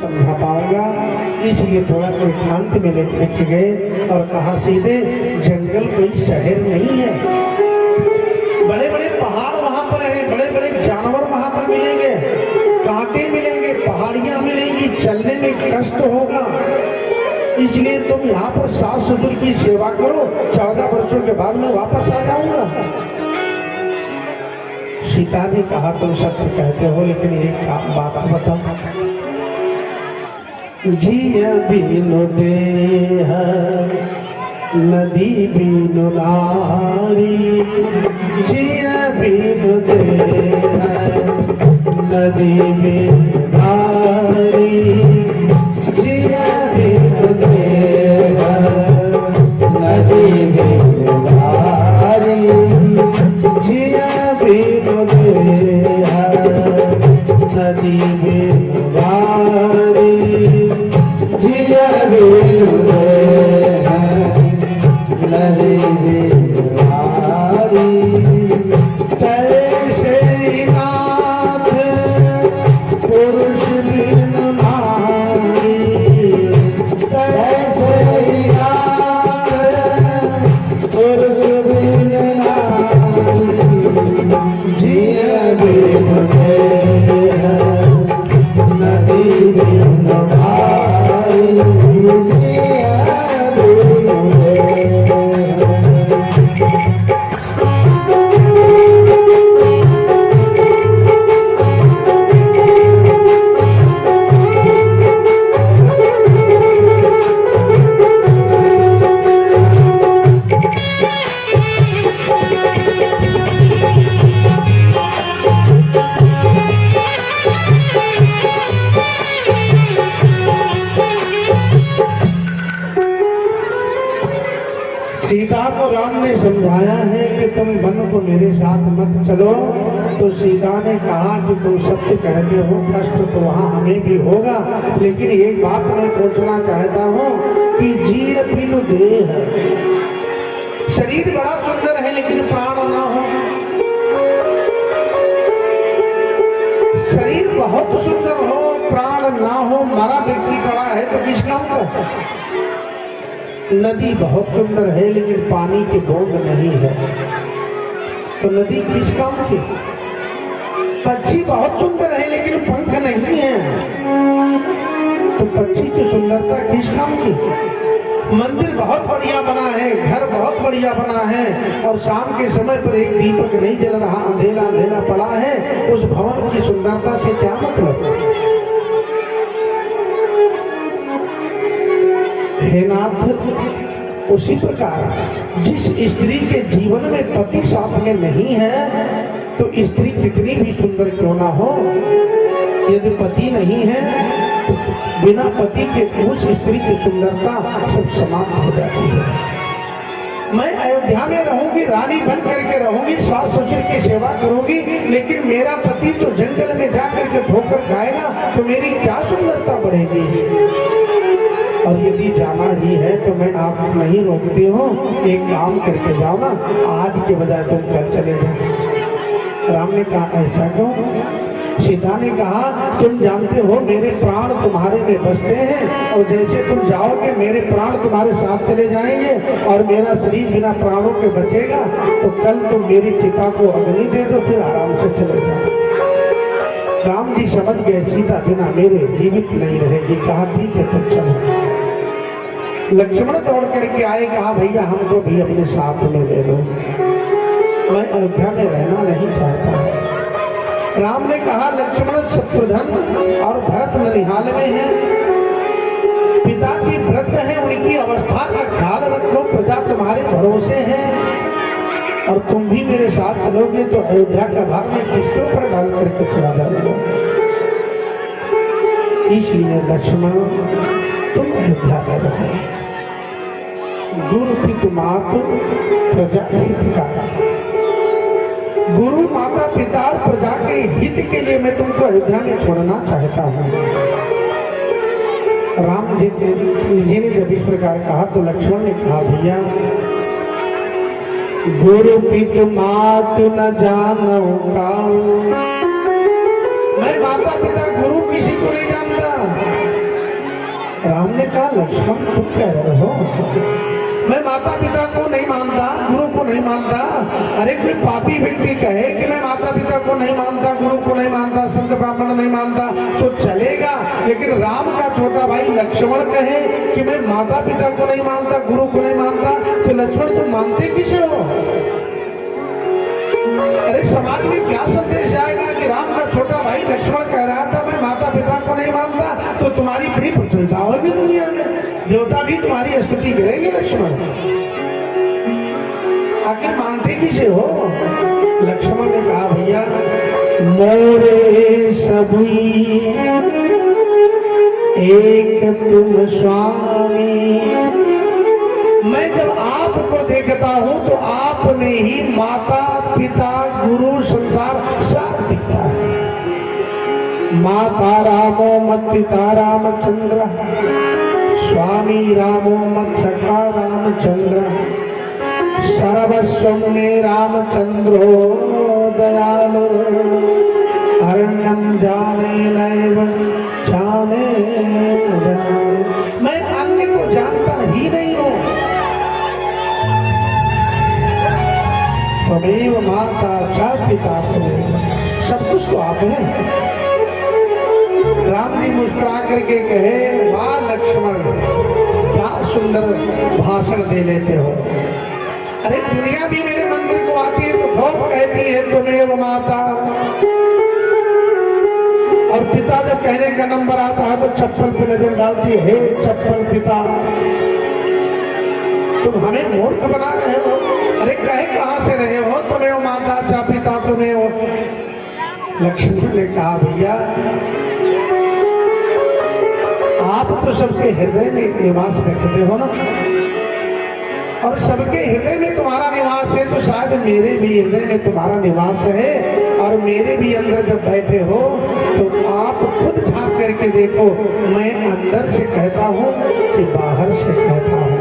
समझा पाऊंगा, इसलिए थोड़ा एकांत में लेके गए और कहा सीधे जंगल कोई शहर नहीं है, बड़े बड़े पहाड़ वहां पर है, बड़े बड़े जानवर वहां पर मिलेंगे, कांटे मिलेंगे, पहाड़ियां मिलेंगी, चलने में कष्ट होगा, इसलिए तुम यहाँ पर सास ससुर की सेवा करो, 14 वर्षों के बाद मैं वापस आ जाऊंगा। सीता ने कहा तुम सत्य कहते हो, लेकिन एक बात बताओ, जिया बिनु देह नदी बिनु नारी, जिया बिनु देह नदी बिनु नारी, जिया बिनु देह नदी बिनु नारी, जिया बिनु देह नदी बिनु नारी, जिया बिनु देह नदी बिनु नारी, कैसे नाथ पुरुष बिनु नारी, कैसे नाथ पुरुष बिनु नारी, जिया बिनु देह नदी बिनु नारी, जिया बिनु देह। सीता को राम ने समझाया है कि तुम वन को मेरे साथ मत चलो, तो सीता ने कहा कि तुम सत्य कहते हो, कष्ट तो वहाँ हमें भी होगा, लेकिन एक बात मैं पूछना चाहता हूँ कि जिए बिनु देह, शरीर बड़ा सुंदर है लेकिन प्राण ना हो, शरीर बहुत सुंदर हो प्राण ना हो, मरा व्यक्ति पड़ा है तो किस काम का? नदी बहुत सुंदर है लेकिन पानी की बूंद नहीं है, तो नदी किस काम की? पक्षी बहुत सुंदर है लेकिन पंख नहीं है, तो पक्षी की सुंदरता किस काम की? मंदिर बहुत बढ़िया बना है, घर बहुत बढ़िया बना है, और शाम के समय पर एक दीपक नहीं जल रहा, अंधेरा अंधेरा पड़ा है, उस भवन की सुंदरता से क्या मतलब? हे नाथ, उसी प्रकार जिस स्त्री के जीवन में पति साथ में नहीं है, तो स्त्री कितनी भी सुंदर क्यों ना हो, यदि पति नहीं है तो बिना पति के उस स्त्री की सुंदरता सब समाप्त हो जाती है। मैं अयोध्या में रहूंगी, रानी बन करके रहूंगी, सास ससुर की सेवा करूंगी, लेकिन मेरा पति तो जंगल में जाकर के ठोकर खाएगा, तो मेरी क्या सुंदरता बढ़ेगी? और यदि जाना ही है तो मैं आप नहीं रोकती हूँ, एक काम करके जाओ ना, आज के बजाय तुम कल चले जाओ। राम ने कहा ऐसा क्यों? सीता ने कहा तुम जानते हो मेरे प्राण तुम्हारे में बसते हैं, और जैसे तुम जाओगे मेरे प्राण तुम्हारे साथ चले जाएंगे, और मेरा शरीर बिना प्राणों के बचेगा, तो कल तुम मेरी चिता को अग्नि दे दो, फिर आराम से चले जाओ। राम जी समझ गए सीता बिना मेरे जीवित नहीं रहेगी, कहा ठीक है तुम चलो। लक्ष्मण दौड़ करके आए, कहा भैया हमको भी अपने साथ में ले लो, मैं अयोध्या में रहना नहीं चाहता। राम ने कहा लक्ष्मण शत्रुघ्न और भरत ननिहाल में है, पिताजी वृद्ध हैं, उनकी अवस्था का ख्याल रखो, प्रजा तुम्हारे भरोसे है, और तुम भी मेरे साथ चलोगे तो अयोध्या का भाग में किसके ऊपर डाल करके चला जाऊंगा। इसलिए लक्ष्मण तुम अयोध्या में रहो, गुरु पितु मातु प्रजा हितकारी, गुरु माता पिता प्रजा के हित के लिए मैं तुमको अयोध्या में छोड़ना चाहता हूँ। राम जी ने जब इस प्रकार कहा तो लक्ष्मण ने कहा भैया गुरु पितु मातु न जानो काऊ, मैं माता पिता गुरु किसी को नहीं जानता, कहा लक्ष्मण तुम कह रहे हो मैं माता पिता को नहीं मानता, गुरु को नहीं मानता। अरे कोई पापी व्यक्ति कहे कि मैं माता पिता को नहीं मानता, गुरु को नहीं मानता, संत ब्राह्मण नहीं मानता तो चलेगा, लेकिन राम का छोटा भाई लक्ष्मण कहे कि मैं माता पिता को नहीं मानता, गुरु को नहीं मानता, तो लक्ष्मण तुम मानते किसे हो? अरे समाज में क्या संदेश जाएगा कि राम का छोटा भाई लक्ष्मण कह रहा था मैं माता पिता को नहीं मानता, तो तुम्हारी बड़ी प्रशंसा होगी दुनिया में, देवता भी तुम्हारी स्तुति करेंगे। लक्ष्मण आखिर मानते किसे हो? लक्ष्मण ने कहा भैया मोरे सभी एक तुम स्वामी, मैं जब आपको देखता हूं तो आपने ही माता पिता गुरु संसार सब दिखता है। माता रामो मत पिता रामचंद्र, स्वामी रामो मत सखा रामचंद्र, सर्वस्व में रामचंद्रो दयालु, अर्णम जाने नैव जाने न जाने, मैं अन्य को जानता ही नहीं हूं। त्वमेव माता च पिता त्वमेव, सब कुछ तो आप हैं। राम जी मुस्कुरा करके कहे वाह लक्ष्मण क्या सुंदर भाषण दे लेते हो। अरे दुनिया भी मेरे मंदिर को आती है तो खूब कहती है त्वमेव माता, और पिता जब कहने का नंबर आता है तो चप्पल पे नजर डालती है, हे चप्पल पिता तुम हमें मूर्ख बना रहे हो। अरे कहे कहां से रहे हो? तुम्हें माता चा पिता तुम्हें हो। लक्ष्मण ने कहा भैया आप तो सबके हृदय में निवास रखते हो ना, और सबके हृदय में तुम्हारा निवास है, तो शायद मेरे भी हृदय में तुम्हारा निवास है, और मेरे भी अंदर जब बैठे हो तो आप खुद झांक करके देखो, मैं अंदर से कहता हूँ कि बाहर से कहता हूँ।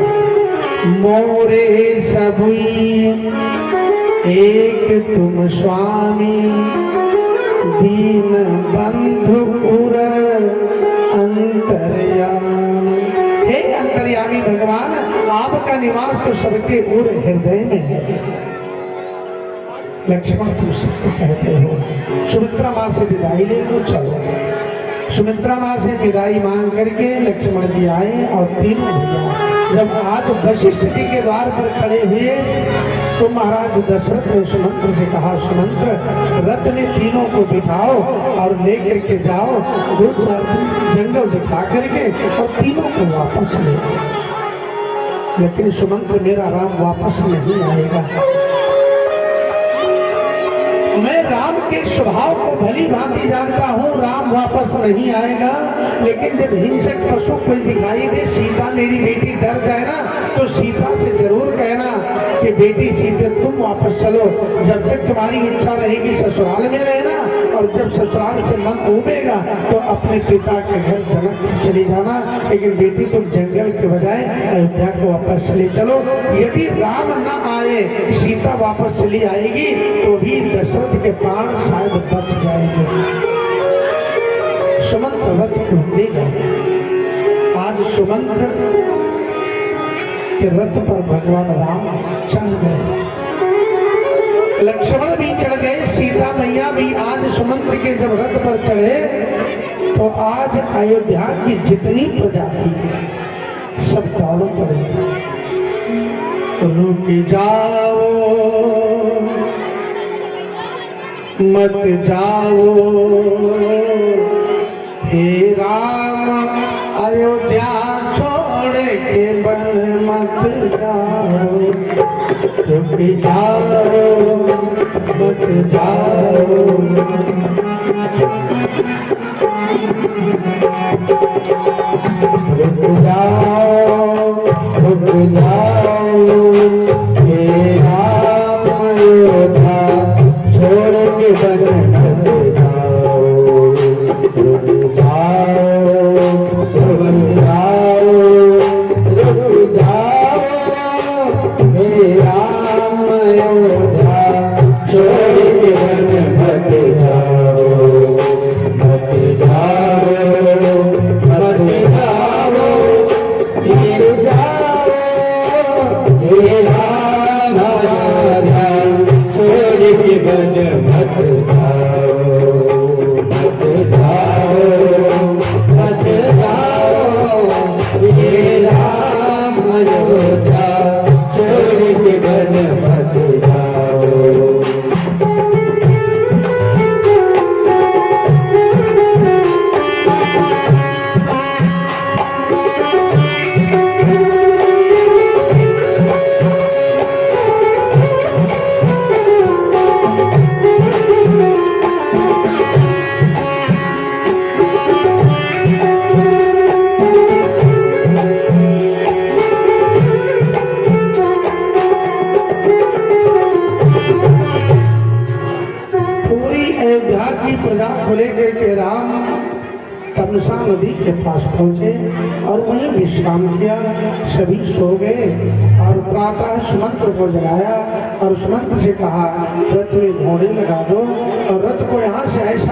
मोरे सभी एक तुम स्वामी, दीन बंधु उर अंतर्यामी। हे अंतर्यामी भगवान, आपका निवास तो सबके उर हृदय में है। लक्ष्मण तुम सत्य कहते हो। सुमित्रा माँ से विदाई ले लो, चलो। सुमित्रा माँ से विदाई मांग करके लक्ष्मण जी आए और तीनों भैया जब आज वशिष्ठ जी के द्वार पर खड़े हुए तो महाराज दशरथ ने सुमंत्र से कहा सुमंत्र रथ में तीनों को बिठाओ और लेकर के जाओ, 2-4 दिन जंगल दिखा करके और तीनों को वापस ले। लेकिन सुमंत्र मेरा राम वापस नहीं आएगा। मैं राम के स्वभाव को भली भांति जानता हूँ, राम वापस नहीं आएगा। लेकिन जब हिंसक पशु कोई दिखाई दे, सीता मेरी बेटी डर जाए ना, तो सीता से जरूर कहना कि बेटी सीते तुम वापस चलो, जब तक तुम्हारी इच्छा रहेगी ससुराल में रहना, और जब ससुराल से मन उबेगा तो अपने पिता के घर जनक चली जाना, लेकिन बेटी तुम जंगल के बजाय अयोध्या को वापस चले चलो। यदि राम न आए, सीता वापस चली आएगी तो भी दशरथ के प्राण शायद बच जाएंगे। सुमंत्र रथ को ले गए। आज सुमंत्र के रथ पर भगवान राम चढ़ गए, लक्ष्मण भी चढ़ गए, सीता मैया भी आज सुमंत्र के जब रथ पर चढ़े तो आज अयोध्या की जितनी प्रजा थी सब दौड़ पड़े। रुक जाओ मत जाओ हे राम, अयोध्या छोड़ के बन मत जाओ। रुक जाओ मत जाओ, रुक जाओ हे राम, अयोध्या छोड़ के बन मत जाओ। रुक जाओ हे राम, अयोध्या छोड़ के बन मत जाओ, मत जाओ। के पास पहुंचे और वहीं विश्राम किया। सभी सो गए और प्रातः सुमंत्र को जगाया और सुमंत्र से कहा, रथ में घोड़े लगा दो और रथ को यहाँ से ऐसा